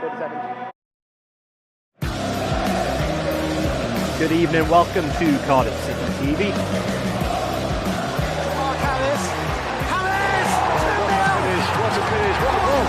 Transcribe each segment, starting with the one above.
30 seconds. Good evening, welcome to Cardiff City TV. What a finish, what a goal!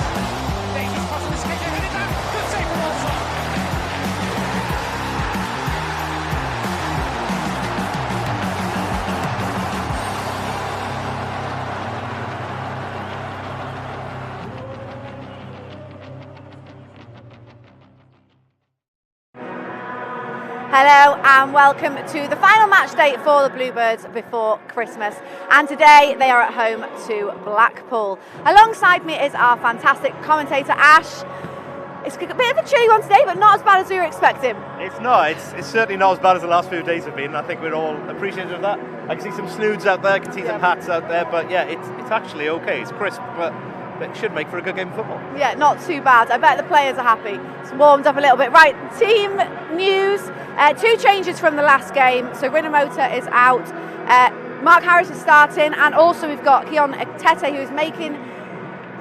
Hello and welcome to the final match day for the Bluebirds before Christmas, and today they are at home to Blackpool. Alongside me is our fantastic commentator Ash. It's a bit of a chilly one today, but not as bad as we were expecting. It's not, it's certainly not as bad as the last few days have been. I think we're all appreciative of that. I can see some snoods out there, I can see some hats out there, but yeah, it's actually okay. It's crisp, but it should make for a good game of football. Yeah, not too bad. I bet the players are happy. It's warmed up a little bit. Right, team news. 2 changes from the last game. So Rinomota is out. Mark Harris is starting, and also we've got Keon Tete, who is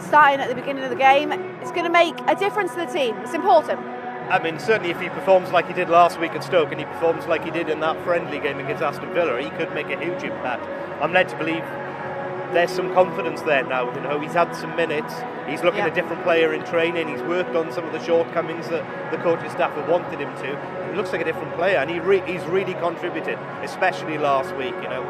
starting at the beginning of the game. It's going to make a difference to the team. It's important. I mean, certainly if he performs like he did last week at Stoke, and he performs like he did in that friendly game against Aston Villa, he could make a huge impact. I'm led to believe there's some confidence there now. You know, he's had some minutes. He's looking a different player in training. He's worked on some of the shortcomings that the coaching staff have wanted him to. He looks like a different player, and he's really contributed, especially last week. You know,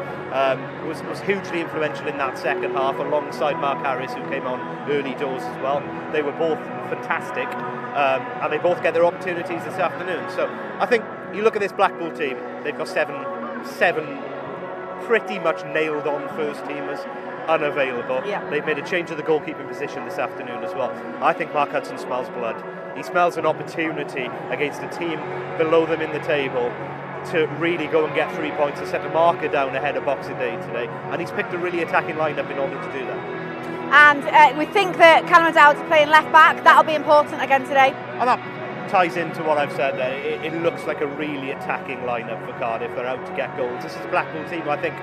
was hugely influential in that second half, alongside Mark Harris, who came on early doors as well. They were both fantastic, and they both get their opportunities this afternoon. So I think you look at this Blackpool team. They've got seven pretty much nailed on first teamers unavailable. They've made a change of the goalkeeping position this afternoon as well. I think Mark Hudson smells blood. He smells an opportunity against a team below them in the table to really go and get 3 points, to set a marker down ahead of Boxing Day today, and he's picked a really attacking lineup in order to do that. And we think that Callum O'Dowd's playing left back. That'll be important again today. And that ties into what I've said there. It looks like a really attacking lineup for Cardiff. They're out to get goals. This is a Blackpool team, I think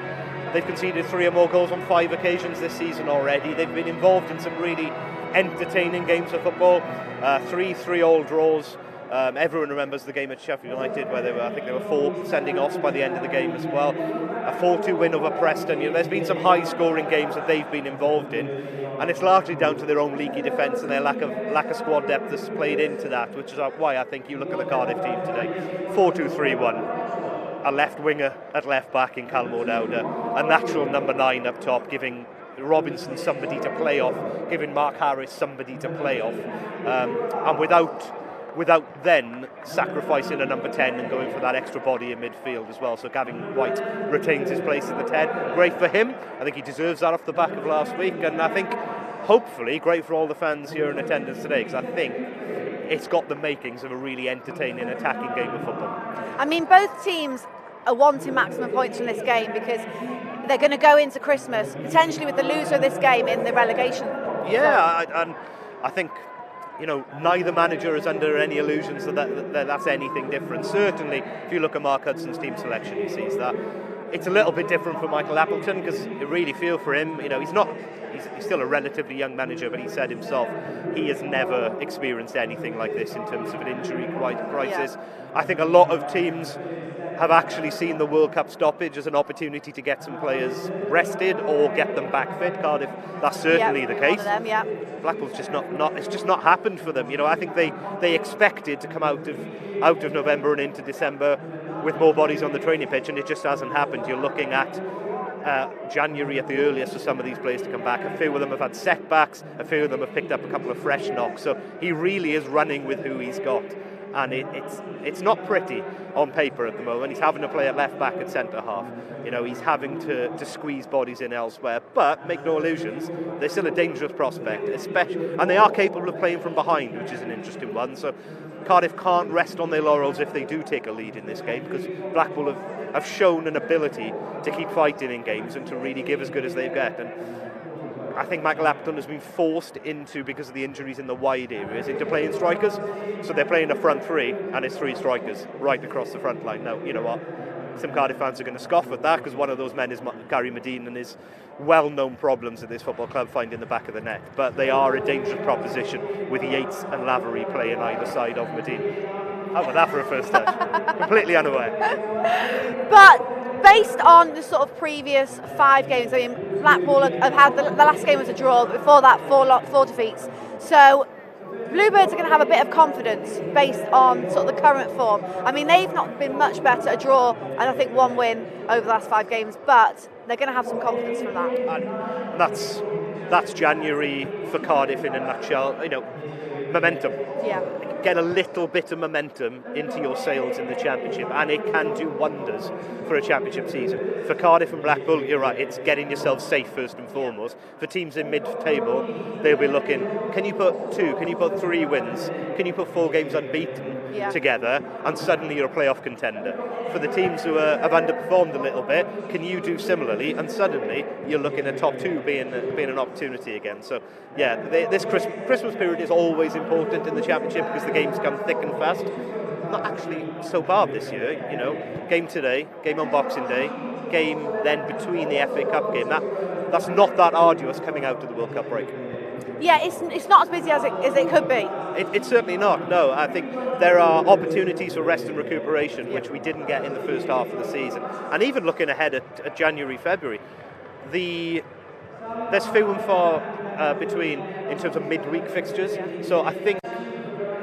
they've conceded 3 or more goals on 5 occasions this season already. They've been involved in some really entertaining games of football. 3-3-all draws. Everyone remembers the game at Sheffield United, where I think there were 4 sending offs by the end of the game as well. A 4-2 win over Preston. You know, there's been some high-scoring games that they've been involved in, and it's largely down to their own leaky defence and their lack of squad depth that's played into that, which is why I think you look at the Cardiff team today. 4-2-3-1. A left winger at left back in Callum O'Dowd, a natural number 9 up top, giving Robinson somebody to play off, giving Mark Harris somebody to play off, and without then sacrificing a number 10 and going for that extra body in midfield as well. So Gavin White retains his place in the 10. Great for him. I think he deserves that off the back of last week, and I think hopefully great for all the fans here in attendance today, because I think it's got the makings of a really entertaining attacking game of football. I mean, both teams are wanting maximum points from this game, because they're going to go into Christmas potentially with the loser of this game in the relegation. And I think, you know, neither manager is under any illusions that that's anything different. Certainly, if you look at Mark Hudson's team selection, he sees that. It's a little bit different for Michael Appleton, because you really feel for him. You know, he's still a relatively young manager, but he said himself he has never experienced anything like this in terms of an injury crisis. I think a lot of teams have actually seen the World Cup stoppage as an opportunity to get some players rested or get them back fit. Cardiff, that's certainly the case. Blackpool's just it's just not happened for them. You know, I think they expected to come out of November and into December with more bodies on the training pitch, and it just hasn't happened. You're looking at January at the earliest for some of these players to come back. A few of them have had setbacks, a few of them have picked up a couple of fresh knocks, so he really is running with who he's got, and it's not pretty on paper at the moment. He's having to play at left back and centre half. You know, he's having to squeeze bodies in elsewhere, but make no illusions, they're still a dangerous prospect, especially, and they are capable of playing from behind, which is an interesting one. So Cardiff can't rest on their laurels if they do take a lead in this game, because Blackpool have shown an ability to keep fighting in games and to really give as good as they've got. And I think Michael Appleton has been forced into, because of the injuries in the wide areas, into playing strikers. So they're playing a front 3, and it's 3 strikers right across the front line. Now, you know what? some Cardiff fans are going to scoff at that because one of those men is Gary Medine and his well-known problems at this football club finding the back of the net. But they are a dangerous proposition with Yates and Lavery playing either side of Medine. How about that for a first touch? Completely unaware. But based on the sort of previous 5 games, I mean, Blackpool have had the last game was a draw, but before that 4 defeats. So Bluebirds are going to have a bit of confidence based on sort of the current form. I mean, they've not been much better, a draw and I think 1 win over the last 5 games, but they're going to have some confidence from that. And that's January for Cardiff in a nutshell. You know, momentum. Yeah. Get a little bit of momentum into your sails in the Championship, and it can do wonders for a Championship season. For Cardiff and Blackpool, you're right, it's getting yourself safe first and foremost. For teams in mid-table, they'll be looking, can you put 2, can you put 3 wins, can you put 4 games unbeaten together, and suddenly you're a playoff contender. For the teams who have underperformed a little bit, can you do similarly, and suddenly you're looking at top 2 being an opportunity again. So yeah, this Christmas period is always important in the Championship because the games come thick and fast. Not actually so bad this year, you know. Game today, game on Boxing Day, game then between the FA Cup game. That's not that arduous coming out of the World Cup break. Yeah, it's not as busy as it could be. It's certainly not, no. I think there are opportunities for rest and recuperation, which we didn't get in the first half of the season. And even looking ahead at January, February, there's few and far between in terms of midweek fixtures. So I think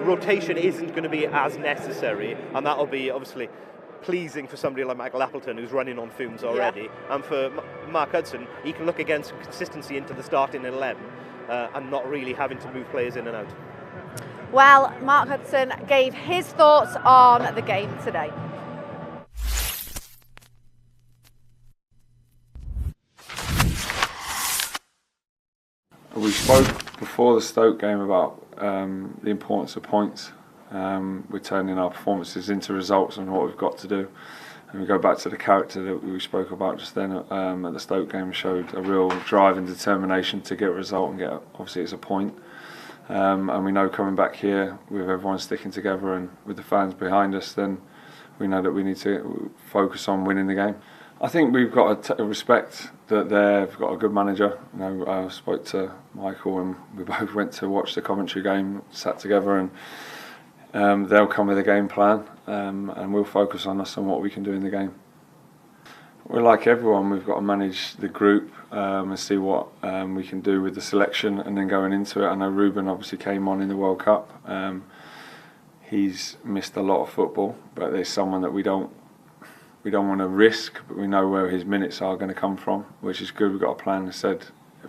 rotation isn't going to be as necessary, and that'll be obviously pleasing for somebody like Michael Appleton, who's running on fumes already. And for Mark Hudson, he can look against consistency into the starting 11 and not really having to move players in and out. Well, Mark Hudson gave his thoughts on the game today. We spoke before the Stoke game about the importance of points. We're turning our performances into results and what we've got to do. And we go back to the character that we spoke about just then at the Stoke game, showed a real drive and determination to get a result and get, obviously it's a point. And we know coming back here with everyone sticking together and with the fans behind us, then we know that we need to focus on winning the game. I think we've got to respect that they've got a good manager. You know, I spoke to Michael and we both went to watch the Coventry game, sat together, and they'll come with a game plan and we'll focus on us and what we can do in the game. We're like everyone, we've got to manage the group and see what we can do with the selection and then going into it. I know Ruben obviously came on in the World Cup. He's missed a lot of football, but there's someone that we don't want to risk, but we know where his minutes are going to come from, which is good. We've got a plan, I said,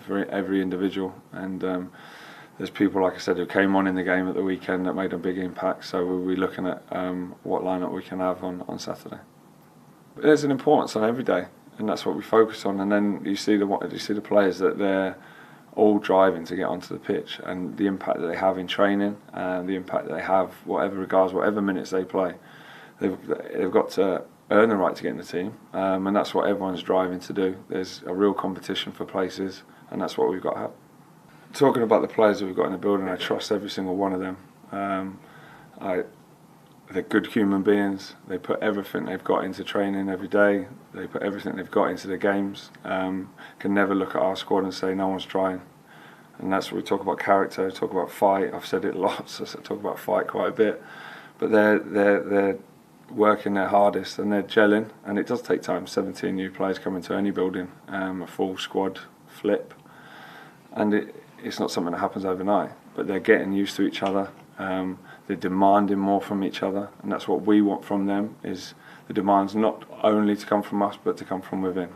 for every individual, and there's people, like I said, who came on in the game at the weekend that made a big impact, so we'll be looking at what lineup we can have on Saturday. But there's an importance on every day, and that's what we focus on, and then you see the players that they're all driving to get onto the pitch, and the impact that they have in training, and the impact that they have, whatever minutes they play, they've got to earn the right to get in the team, and that's what everyone's driving to do. There's a real competition for places, and that's what we've got to have. Talking about the players that we've got in the building, I trust every single one of them. They're good human beings. They put everything they've got into training every day. They put everything they've got into the games. Can never look at our squad and say no one's trying. And that's what we talk about character, talk about fight. I've said it lots, I talk about fight quite a bit. But they're working their hardest and they're gelling, and it does take time. 17 new players come into any building, a full squad flip, and it's not something that happens overnight, but they're getting used to each other. They're demanding more from each other, and that's what we want from them, is the demands not only to come from us but to come from within.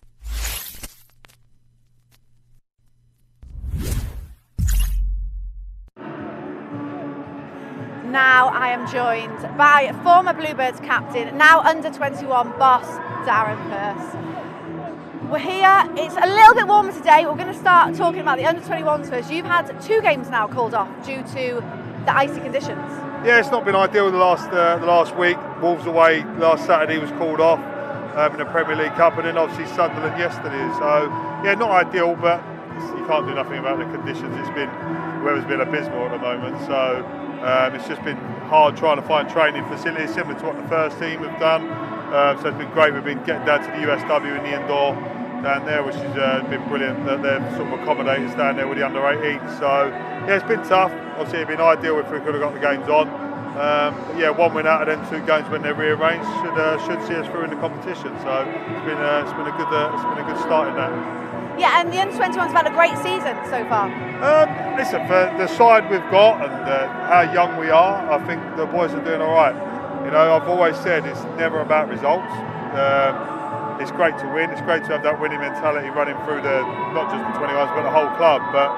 Now I am joined by former Bluebirds captain, now under-21 boss, Darren Purse. We're here, it's a little bit warmer today. We're going to start talking about the under-21s first. You've had 2 games now called off due to the icy conditions. Yeah, it's not been ideal the last week. Wolves away last Saturday was called off in the Premier League Cup, and then obviously Sunderland yesterday. So yeah, not ideal, but you can't do nothing about the conditions. The weather's been abysmal at the moment, so it's just been hard trying to find training facilities similar to what the first team have done. So it's been great. We've been getting down to the USW in the indoor down there, which has been brilliant. They're sort of accommodators down there with the under 18s. So yeah, it's been tough. Obviously, it'd been ideal if we could have got the games on. But yeah, one win out of them 2 games when they're rearranged should see us through in the competition. So it's been a good start in that. Yeah, and the under-21's had a great season so far. Listen, for the side we've got and how young we are, I think the boys are doing all right. You know, I've always said it's never about results. It's great to win. It's great to have that winning mentality running through not just the 21s but the whole club. But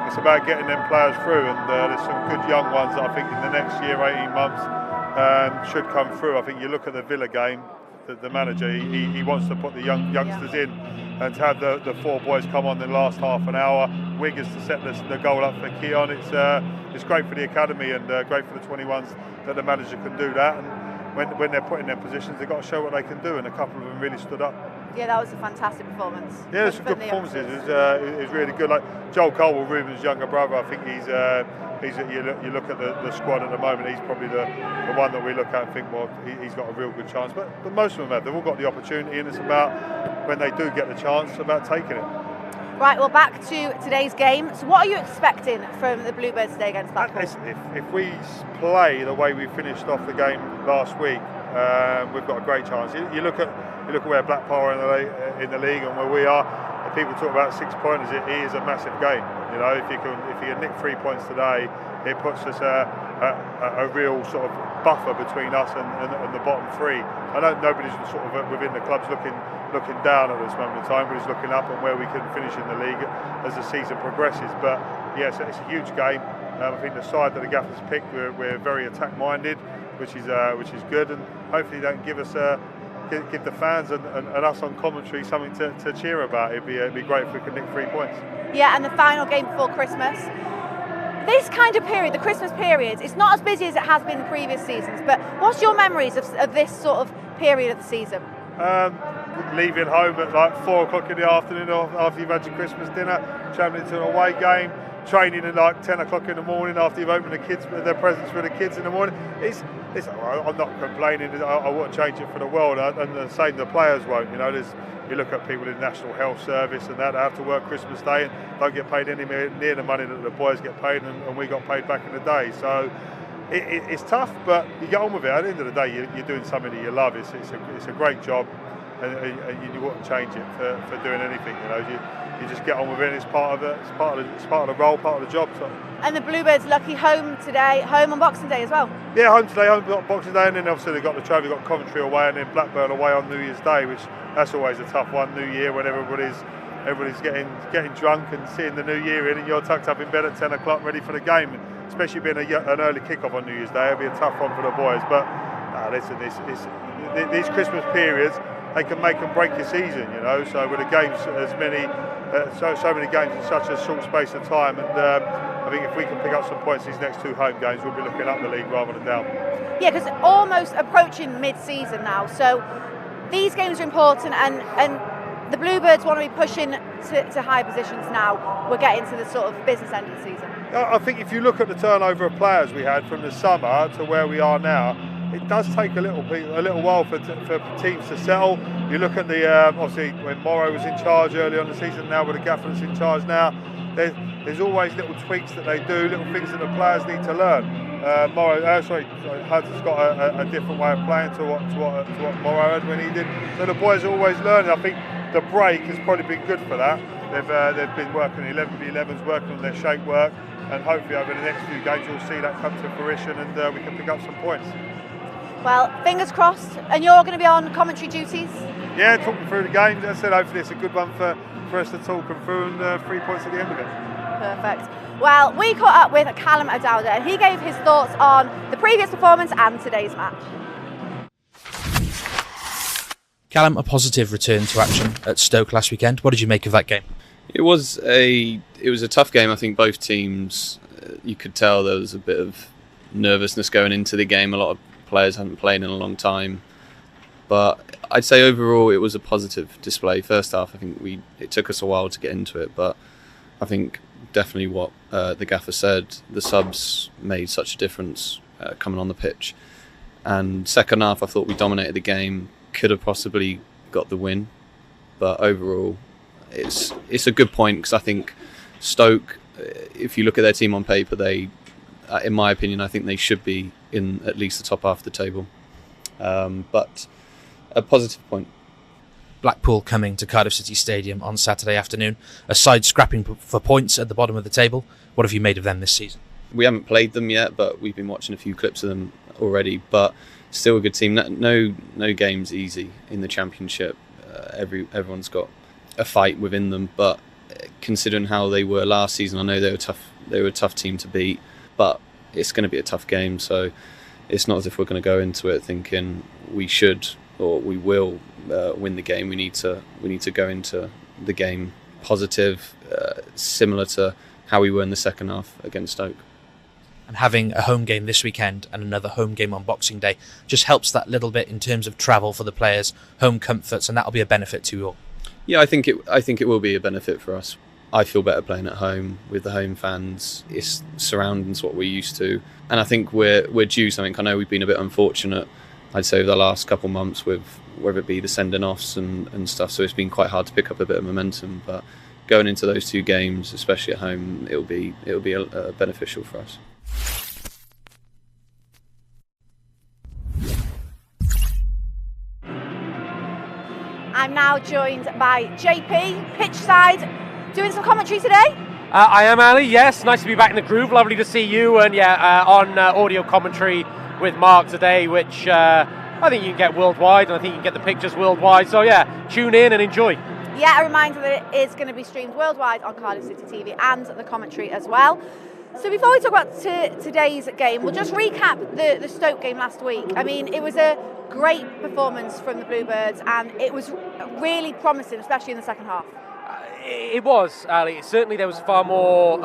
it's about getting them players through, and there's some good young ones that I think in the next year, 18 months, should come through. I think you look at the Villa game, the manager, he wants to put the youngsters in, and to have the 4 boys come on in the last half an hour, Wiggers to set the goal up for Keon. It's great for the academy and great for the 21s that the manager can do that. And when they're put in their positions, they've got to show what they can do, and a couple of them really stood up. Yeah, that was a fantastic performance. Yeah, it's a good performance. It's really good. Like Joel Colwell, Ruben's younger brother, I think you look at the squad at the moment, he's probably the one that we look at and think, well, he's got a real good chance. But most of them have. They've all got the opportunity, and it's about, when they do get the chance, about taking it. Right, well, back to today's game. So what are you expecting from the Bluebirds today against Blackpool? Listen, if we play the way we finished off the game last week, we've got a great chance. You look at where Blackpool are in the league and where we are. People talk about 6 pointers. It is a massive game. You know, if you can nick 3 points today, it puts us a real sort of buffer between us and the bottom 3. I know nobody's sort of within the clubs looking down at this moment in time, but he's looking up on where we can finish in the league as the season progresses. But yes, it's a huge game. I think the side that the Gaffers picked, we're very attack minded, which is good, and hopefully they can give the fans and us on commentary something to cheer about. It'd be great if we could nick 3 points. Yeah, and the final game before Christmas. This kind of period, the Christmas period, it's not as busy as it has been in previous seasons, but what's your memories of this sort of period of the season? Leaving home at like 4 o'clock in the afternoon after you've had your Christmas dinner, travelling to an away game, training at like 10 o'clock in the morning after you've opened their presents for the kids in the morning. I'm not complaining. I wouldn't change it for the world, and the same the players won't. You know, you look at people in National Health Service and that have to work Christmas Day and don't get paid anywhere near the money that the boys get paid, and we got paid back in the day. So it's tough, but you get on with it. At the end of the day, you're doing something that you love. It's a great job, and you wouldn't change it for doing anything. You know, you just get on with it. It's part of the role, part of the job. So. And the Bluebirds lucky home on Boxing Day as well. Yeah, home today, home Boxing Day, and then obviously they've got the trophy, got Coventry away, and then Blackburn away on New Year's Day, which that's always a tough one. New Year, when everybody's getting drunk and seeing the new year in, and you're tucked up in bed at 10 o'clock ready for the game. Especially being an early kick-off on New Year's Day, it'll be a tough one for the boys. But listen, these Christmas periods, they can make and break your season, you know. So with the games, so many games in such a short space of time, and I think if we can pick up some points these next 2 home games, we'll be looking up the league rather than down. Yeah, because almost approaching mid-season now, so these games are important, and the Bluebirds want to be pushing to high positions now. We're getting to the sort of business end of the season. I think if you look at the turnover of players we had from the summer to where we are now, it does take a little while for teams to settle. You look at obviously when Morrow was in charge early on the season, now with the Gaffers in charge now, there's always little tweaks that they do, little things that the players need to learn. Hudson's got a different way of playing to what Morrow had when he did. So the boys are always learning. I think the break has probably been good for that. They've been working 11v11s, working on their shape work, and hopefully over the next few games you'll see that come to fruition, and we can pick up some points. Well, fingers crossed, and you're going to be on commentary duties? Yeah, talking through the games. As I said, hopefully it's a good one for us to talk them through, and 3 points at the end of it. Perfect. Well, we caught up with Callum O'Dowda, and he gave his thoughts on the previous performance and today's match. Callum, a positive return to action at Stoke last weekend. What did you make of that game? It was a tough game. I think both teams, you could tell there was a bit of nervousness going into the game. A lot of players hadn't played in a long time, but I'd say overall it was a positive display. First half, I think it took us a while to get into it, but I think definitely what the gaffer said, the subs made such a difference coming on the pitch. And second half, I thought we dominated the game, could have possibly got the win. But overall, it's a good point, because I think Stoke, if you look at their team on paper, they, in my opinion, I think they should be in at least the top half of the table. But a positive point. Blackpool coming to Cardiff City Stadium on Saturday afternoon, a side scrapping for points at the bottom of the table. What have you made of them this season? We haven't played them yet, but we've been watching a few clips of them already. But still a good team. No game's easy in the Championship. Everyone's got a fight within them. But considering how they were last season, I know they were tough. They were a tough team to beat. But it's going to be a tough game. So it's not as if we're going to go into it thinking we should or we will win the game. We need to go into the game positive, similar to how we were in the second half against Stoke. And having a home game this weekend and another home game on Boxing Day just helps that little bit in terms of travel for the players, home comforts, and that'll be a benefit to you all. Yeah, I think it will be a benefit for us. I feel better playing at home with the home fans. It's surroundings what we're used to, and I think we're due something. I know we've been a bit unfortunate, I'd say, over the last couple of months with whether it be the sending offs and stuff. So it's been quite hard to pick up a bit of momentum. But going into those two games, especially at home, it'll be beneficial for us. I'm now joined by JP, pitch side, doing some commentary today. I am, Ali, yes. Nice to be back in the groove. Lovely to see you. And on audio commentary with Mark today, which I think you can get worldwide, and I think you can get the pictures worldwide. So, tune in and enjoy. Yeah, a reminder that it is going to be streamed worldwide on Cardiff City TV and the commentary as well. So before we talk about today's game, we'll just recap the Stoke game last week. I mean, it was a great performance from the Bluebirds, and it was really promising, especially in the second half. It was, Ali. Certainly there was far more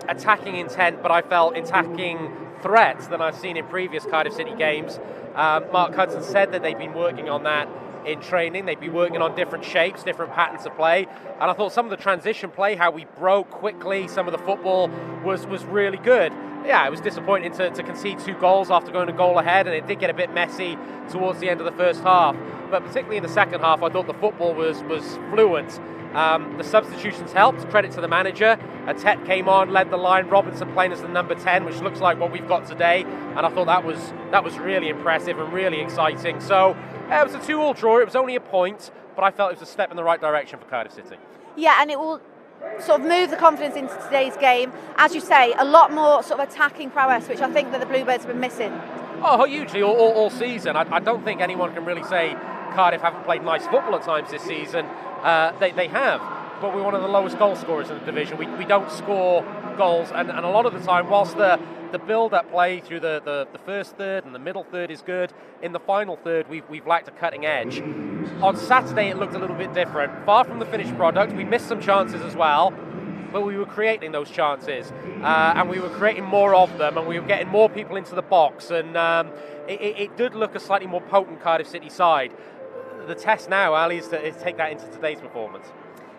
attacking intent, but I felt attacking threats than I've seen in previous Cardiff City games. Mark Hudson said that they've been working on that in training. They've been working on different shapes, different patterns of play, and I thought some of the transition play, how we broke quickly, some of the football was really good. Yeah, it was disappointing to concede 2 goals after going a goal ahead, and it did get a bit messy towards the end of the first half. But particularly in the second half, I thought the football was fluent. The substitutions helped, credit to the manager. Tet came on, led the line, Robinson playing as the number 10, which looks like what we've got today, and I thought that was really impressive and really exciting. So it was a 2-2 draw, it was only a point, but I felt it was a step in the right direction for Cardiff City. Yeah, and it will sort of move the confidence into today's game. As you say, a lot more sort of attacking prowess, which I think that the Bluebirds have been missing. Oh, hugely, all season. I don't think anyone can really say Cardiff haven't played nice football at times this season. They have, but we're one of the lowest goal scorers in the division. We don't score goals, and a lot of the time, whilst the build-up play through the first third and the middle third is good, in the final third we've lacked a cutting edge. On Saturday it looked a little bit different. Far from the finished product, we missed some chances as well, but we were creating those chances, and we were creating more of them, and we were getting more people into the box, and it did look a slightly more potent Cardiff City side. The test now, Ali, is to take that into today's performance.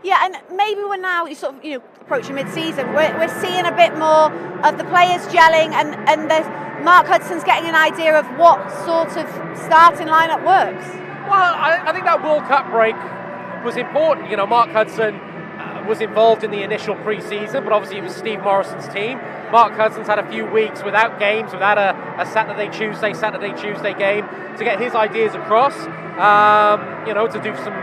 Yeah, and maybe we're now approaching mid-season. We're seeing a bit more of the players gelling, and Mark Hudson's getting an idea of what sort of starting lineup works. Well, I think that World Cup break was important. Mark Hudson was involved in the initial pre-season, but obviously it was Steve Morrison's team. Mark Hudson's had a few weeks without games, without a Saturday-Tuesday game to get his ideas across, to do some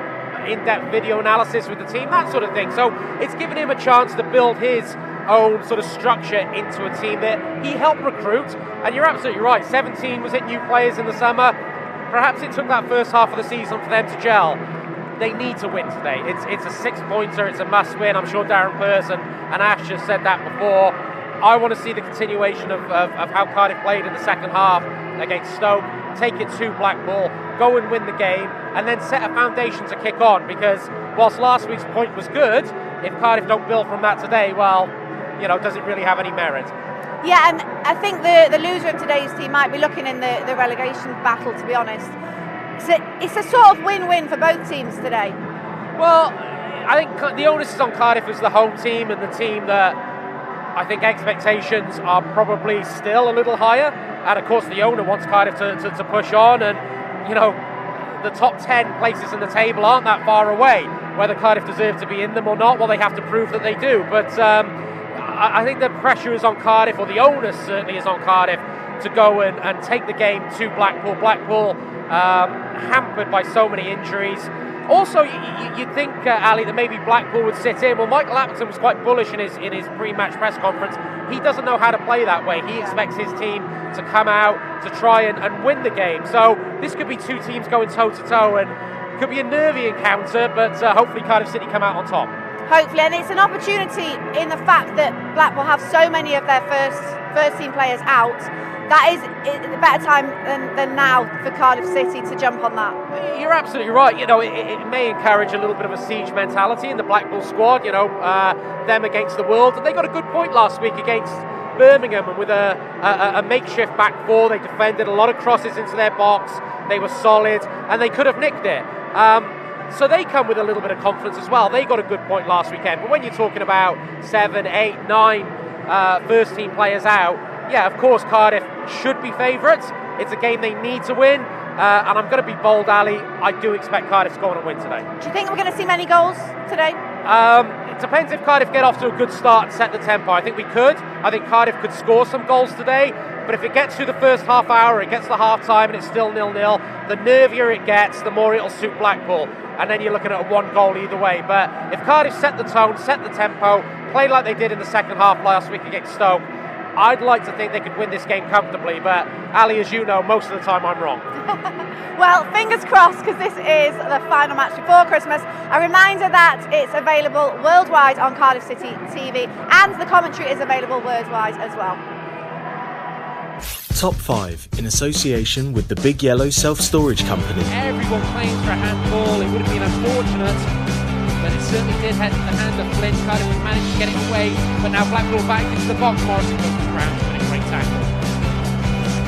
in-depth video analysis with the team, that sort of thing. So it's given him a chance to build his own sort of structure into a team that he helped recruit. And you're absolutely right, 17 was it new players in the summer. Perhaps it took that first half of the season for them to gel. They need to win today. It's a 6-pointer, it's a must-win. I'm sure Darren Purse and Ash just said that before. I want to see the continuation of how Cardiff played in the second half against Stoke, take it to Blackpool, go and win the game, and then set a foundation to kick on, because whilst last week's point was good, if Cardiff don't build from that today, well, does it really have any merit? Yeah, and I think the loser of today's team might be looking in the relegation battle, to be honest. So it's a sort of win-win for both teams today. Well, I think the onus is on Cardiff as the home team and the team that I think expectations are probably still a little higher, and of course the owner wants Cardiff to push on, and you know, the top 10 places in the table aren't that far away. Whether Cardiff deserve to be in them or not, well, they have to prove that they do. But I think the pressure is on Cardiff, or the onus certainly is on Cardiff, to go and take the game to Blackpool. Blackpool hampered by so many injuries. Also, you'd think, Ali, that maybe Blackpool would sit in. Well, Michael Appleton was quite bullish in his pre-match press conference. He doesn't know how to play that way. He expects his team to come out to try and win the game. So this could be two teams going toe-to-toe, and it could be a nervy encounter, but hopefully Cardiff City come out on top. Hopefully, and it's an opportunity in the fact that Blackpool have so many of their first team players out. That is a better time than now for Cardiff City to jump on that. You're absolutely right. You know, it may encourage a little bit of a siege mentality in the Blackpool squad. You know, them against the world. And they got a good point last week against Birmingham, and with a makeshift back four, they defended a lot of crosses into their box. They were solid, and they could have nicked it. So they come with a little bit of confidence as well. They got a good point last weekend. But when you're talking about 7, 8, 9 first team players out, yeah, of course Cardiff should be favourites. It's a game they need to win, and I'm going to be bold, Ali. I do expect Cardiff to go on and win today. Do you think we're going to see many goals today? It depends if Cardiff get off to a good start and set the tempo. I think we could. I think Cardiff could score some goals today, but if it gets through the first half hour, it gets to half time and it's still 0-0, the nervier it gets, the more it'll suit Blackpool. And then you're looking at a one goal either way. But if Cardiff set the tone, set the tempo, play like they did in the second half last week against Stoke, I'd like to think they could win this game comfortably, but Ali, as you know, most of the time I'm wrong. Well, fingers crossed, because this is the final match before Christmas. A reminder that it's available worldwide on Cardiff City TV, and the commentary is available worldwide as well. Top 5 in association with the Big Yellow Self-Storage Company. Everyone claims for a handball. It would have been unfortunate, but it certainly did head to the hand of Flynn. Cardiff managed to get it away, but now Blackpool back into the box. Morrison goes to the ground and a great tackle.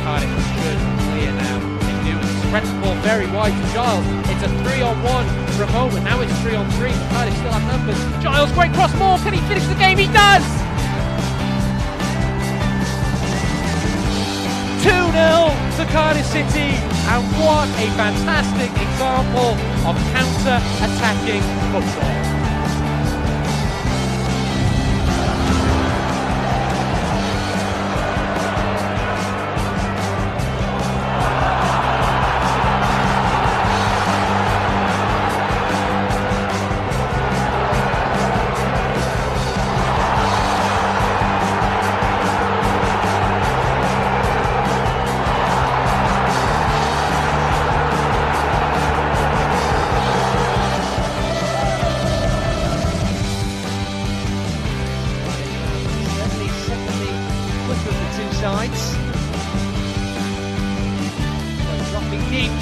Cardiff should clear now. They do. Spreads the ball very wide to Giles. It's a 3-on-1 for a moment. Now it's 3-on-3. Cardiff still have numbers. Giles, great cross. Moore, can he finish the game? He does! 2-0 to Cardiff City, and what a fantastic example of counter-attacking football.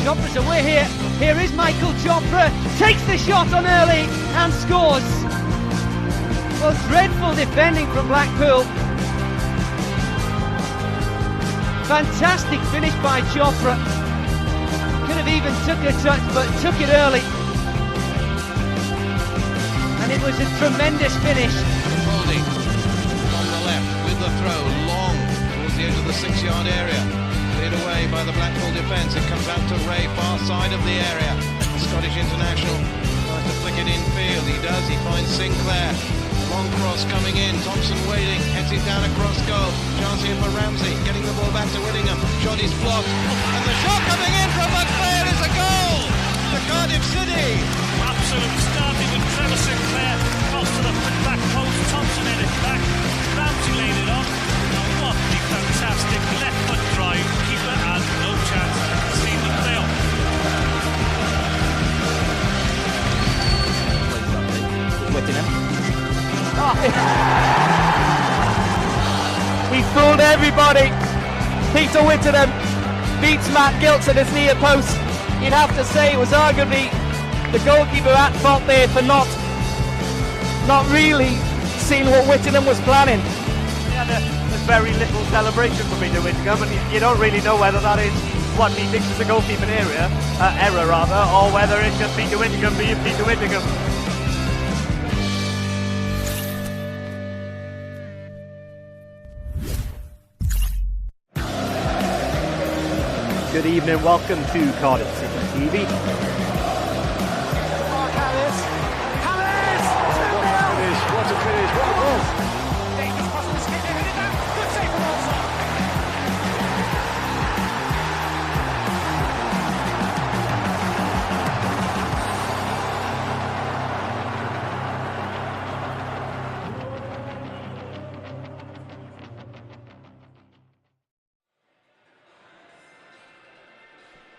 Jopra's away here. Here is Michael Jopra. Takes the shot on early and scores. Well, dreadful defending from Blackpool. Fantastic finish by Jopra. Could have even took a touch, but took it early. And it was a tremendous finish. Holding on the left with the throw, long towards the edge of the 6-yard area. Cleared away by the Blackpool defence. It comes out to Ray, far side of the area. Scottish international tries to flick it in field. He does. He finds Sinclair. Long cross coming in. Thompson waiting. Heads it down across goal. Chance here for Ramsey. Getting the ball back to Whittingham. Shot is blocked. And the shot coming in from McLean is a goal to Cardiff City. Absolute starting with Trevor Sinclair. Cross to the back post. Thompson in it back. Ramsey laid it on. Now what a fantastic left foot drive. Keeper has no chance to see the fail. He fooled everybody. Peter Whittingham beats Matt Gilks at his near post. You'd have to say it was arguably the goalkeeper at fault there for not really seeing what Whittingham was planning. Yeah, there's very little celebration for Peter Whittingham, and you don't really know whether that is what he thinks is a goalkeeping error rather, or whether it's just Peter Whittingham being Peter Whittingham. Good evening, welcome to Cardiff City TV. What a finish, what a goal!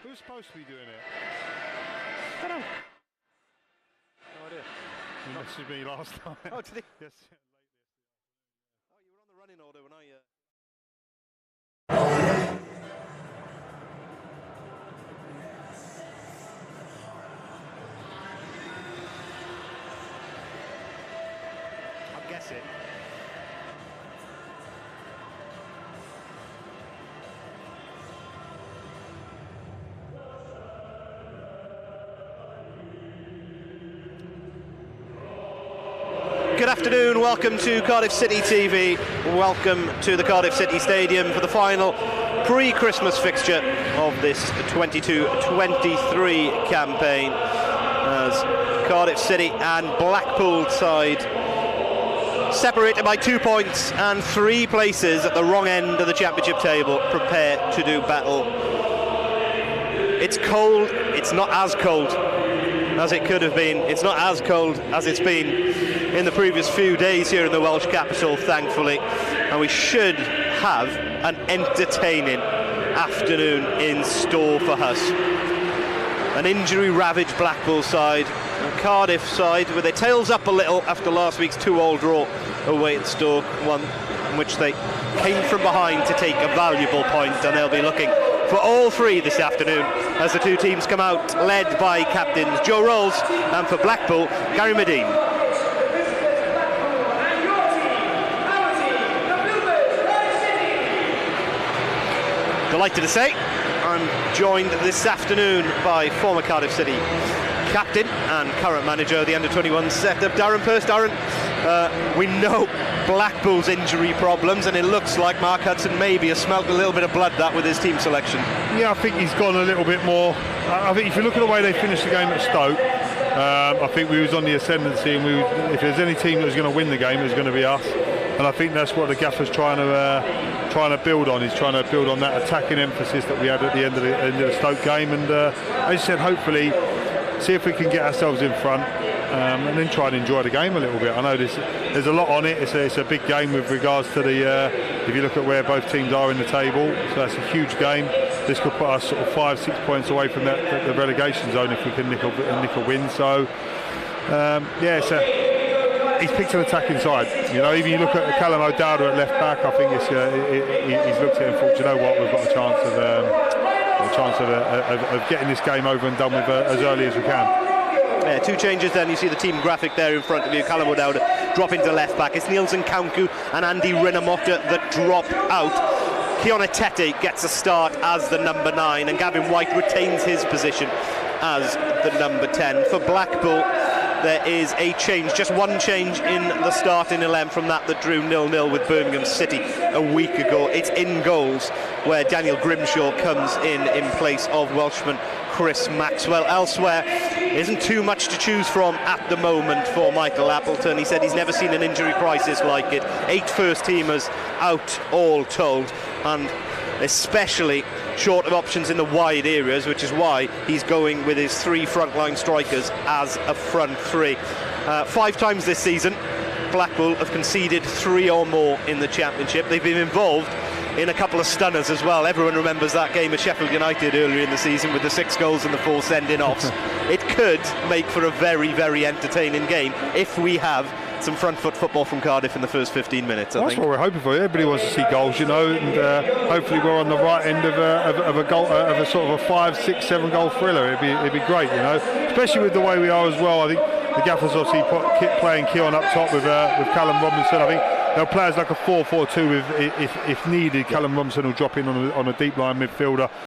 Who's supposed to be doing it? I don't know. No idea. He messaged me last time. Oh, did he? Yes. Oh, you were on the running order when I... I'm guessing. Good afternoon, welcome to Cardiff City TV. Welcome to the Cardiff City Stadium for the final pre-Christmas fixture of this 22-23 campaign, as Cardiff City and Blackpool side separated by 2 points and 3 places at the wrong end of the championship table prepare to do battle. It's cold, it's not as cold as it could have been. It's not as cold as it's been in the previous few days here in the Welsh capital, thankfully, and we should have an entertaining afternoon in store for us. An injury-ravaged Blackpool side, and Cardiff side with their tails up a little after last week's 2-2 draw away at Stoke, one in which they came from behind to take a valuable point, and they'll be looking for all 3 this afternoon as the 2 teams come out, led by captains Joe Rolls and for Blackpool, Gary Medine. Delighted to say I'm joined this afternoon by former Cardiff City captain and current manager of the under-21 setup, Darren Purse. Darren, we know Blackpool's injury problems, and it looks like Mark Hudson maybe has smelt a little bit of blood that with his team selection. Yeah, I think he's gone a little bit more. I think if you look at the way they finished the game at Stoke, I think we was on the ascendancy, and if there's any team that was going to win the game, it was going to be us. And I think that's what the gaffer's trying to build on. He's trying to build on that attacking emphasis that we had at the end of the Stoke game. And as you said, hopefully see if we can get ourselves in front and then try and enjoy the game a little bit. I know there's a lot on it. It's a big game with regards to the if you look at where both teams are in the table. So that's a huge game. This could put us sort of 5-6 points away from the relegation zone if we can nick a win. So he's picked an attacking side. You know, even you look at Callum O'Dowda at left back, I think he's looked at it and thought, you know what, we've got a chance of getting this game over and done with as early as we can. Yeah, 2 changes then. You see the team graphic there in front of you. Callum O'Dowda dropping to left back. It's Nielsen Kaunku and Andy Rinamotta that drop out. Keona Tete gets a start as the number 9, and Gavin White retains his position as the number 10. For Blackpool, there is a change, just one change in the starting 11 from that drew 0-0 with Birmingham City a week ago. It's in goals, where Daniel Grimshaw comes in place of Welshman Chris Maxwell. Elsewhere, isn't too much to choose from at the moment for Michael Appleton. He said he's never seen an injury crisis like it. 8 first-teamers out all told, and especially short of options in the wide areas, which is why he's going with his 3 frontline strikers as a front 3. 5 times this season, Blackpool have conceded 3 or more in the Championship. They've been involved in a couple of stunners as well. Everyone remembers that game at Sheffield United earlier in the season with the 6 goals and the 4 sending-offs. It could make for a very, very entertaining game if we have some front foot football from Cardiff in the first 15 minutes. That's what we're hoping for. Everybody wants to see goals, you know, and hopefully we're on the right end of a goal, of a sort of a 5, 6, 7 goal thriller. It'd be great, you know, especially with the way we are as well. I think the Gaffers obviously playing Keon up top with Callum Robinson. I think they'll play as like a 4-4-2 if needed. Callum Robinson will drop in on a deep line midfielder.